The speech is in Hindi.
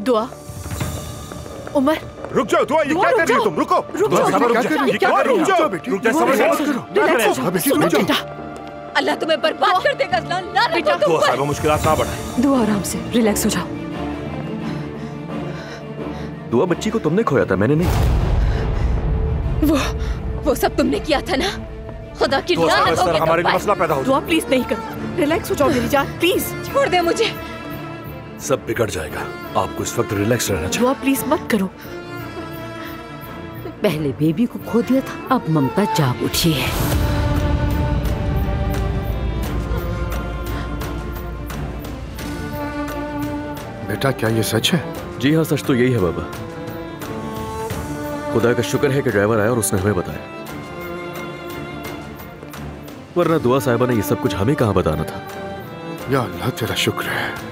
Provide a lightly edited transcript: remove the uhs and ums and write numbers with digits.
दुआ, उमर, रुक जाओ। दुआ, ये क्या कर रही हो तुम? रुको। रुक जाओ। ये क्या कर रही हो? रुक जाओ बेटी। रुक जाओ, रिलैक्स हो जाओ बेटा। अल्लाह तुम्हें बर्बाद कर देगा। लानत हो दुआ साहिबा, मुश्किलात ना बढ़ाएं। दुआ, आराम से, रिलैक्स हो जाओ। दुआ, बच्ची को तुमने खोया था, मैंने नहीं। वो सब तुमने किया था ना। खुदा की लानत हो। हमारे लिए मसला पैदा हो दुआ, प्लीज नहीं करो। रिलैक्स हो जाओ मेरी जान, प्लीज। छोड़ दे मुझे। सब बिगड़ जाएगा, आपको इस वक्त रिलैक्स रहना चाहिए। दुआ, प्लीज मत करो। पहले बेबी को खो दिया था, अब ममता जाग उठी है। बेटा, क्या ये सच है? जी हाँ, सच तो यही है बाबा। खुदा का शुक्र है कि ड्राइवर आया और उसने हमें बताया, वरना दुआ साहिबा ने ये सब कुछ हमें कहाँ बताना था। या अल्लाह, तेरा शुक्र है।